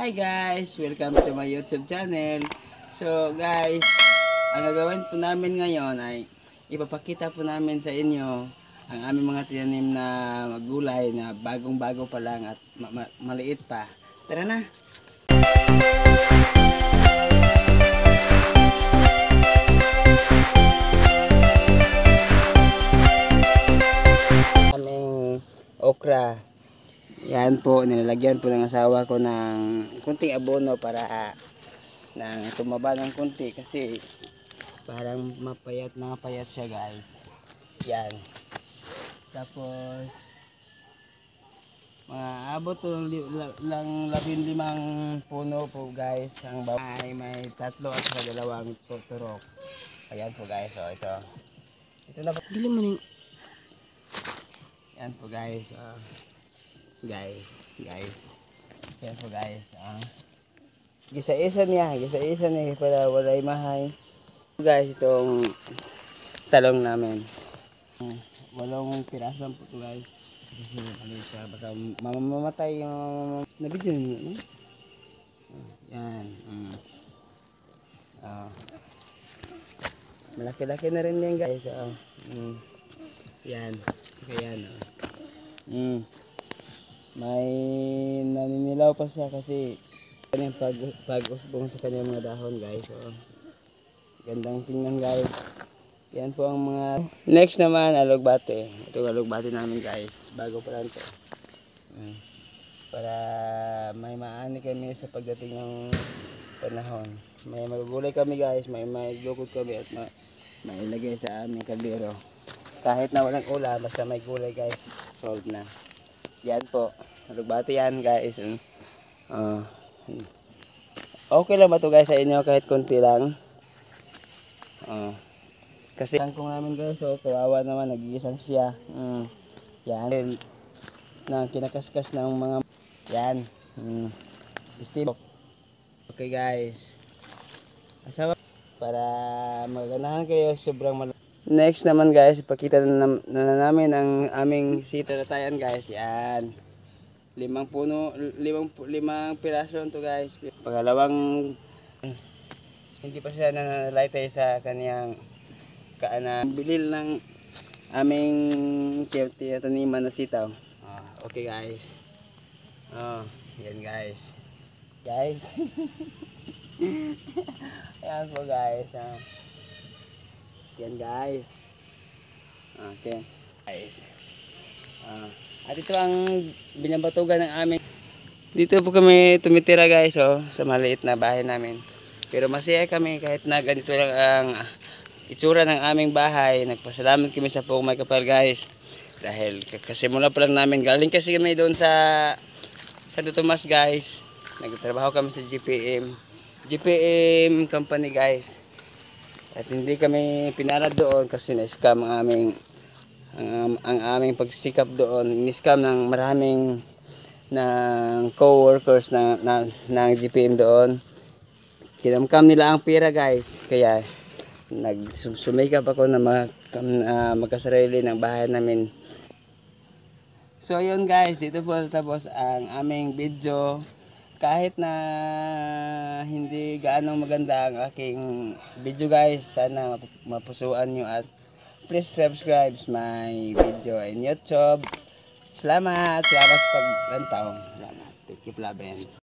Hi guys! Welcome to my YouTube channel. So guys, ang gagawin po namin ngayon ay ipapakita po namin sa inyo ang aming mga tinanim na gulay na bagong-bago pa lang at maliit pa. Tara na! Aming okra. Yan po, nilalagyan po ng asawa ko ng kunting abono para nang tumaba ng kunti kasi parang mapayat siya guys. Yan. Tapos mga abot to lang 15 puno po guys. Ang bahay may 3 at 2 turok. Ayan po guys, so ito. Ito na po. Dili mo ning. Yan po guys. Guys. Yan po guys. Gisa-isa niya para walay mahay. Guys, itong talong namin. 8 piraso po ito guys. Kasi maliit siya. Baka mamamatay yung nabidyo niyo. Yan. Malaki-laki na rin yan guys. Yan. Kaya yan. May naninilaw pa siya kasi kanyang pag-usbong sa kanyang mga dahon guys. So, gandang tingnan guys. Yan po ang mga next naman, alugbate. Ito alugbate namin guys. Bago pa lang ito. Para may maani kami sa pagdating ng panahon. May magugulay kami guys. May lukod kami at mailagay sa aming kaldero. Kahit na walang ulam, basta may gulay guys. Solved na. Yan po. Alugbate yan guys. Okay lang ba ito guys sa inyo kahit konti lang? Kasi kangkong namin guys, so kawawa naman, nag-iisang siya. Yan. Na kinakaskas ng mga yan. Steve. Okay guys. Asawa para maganahan kayo, sobrang malaki. Next naman guys, ipakita na namin ang aming sitalatayan guys. Yan. 5 piraso ito guys. Pangalawang hindi pa siya nanalaitay sa kanyang bilil ng aming taniman na sitaw. Okay guys. Yan guys. Yan po guys. Yan guys. Okay. Guys. At ito ang binabatugan ng aming. Dito po kami tumitira guys, sa maliit na bahay namin. Pero masaya kami kahit na ganito lang ang itsura ng aming bahay. Nagpasalamat kami sa Pugong May Kapal guys. Dahil kasimula pa lang namin. Galing kasi kami doon sa Tomas guys. Nagtrabaho kami sa GPM company guys. At hindi kami pinarad doon kasi na-scam ang aming pagsikap doon. Ni-scam ng maraming ng co-workers ng GPM doon. Kinamkam nila ang pera guys. Kaya nagsumikap ako na magkasarili ng bahay namin. So ayun guys, dito po tapos ang aming video. Kahit na hindi gaano maganda ang aking video guys, sana mapusuan nyo at please subscribe my video in YouTube. Salamat sa paglantaw. Salamat. Thank you, Labens.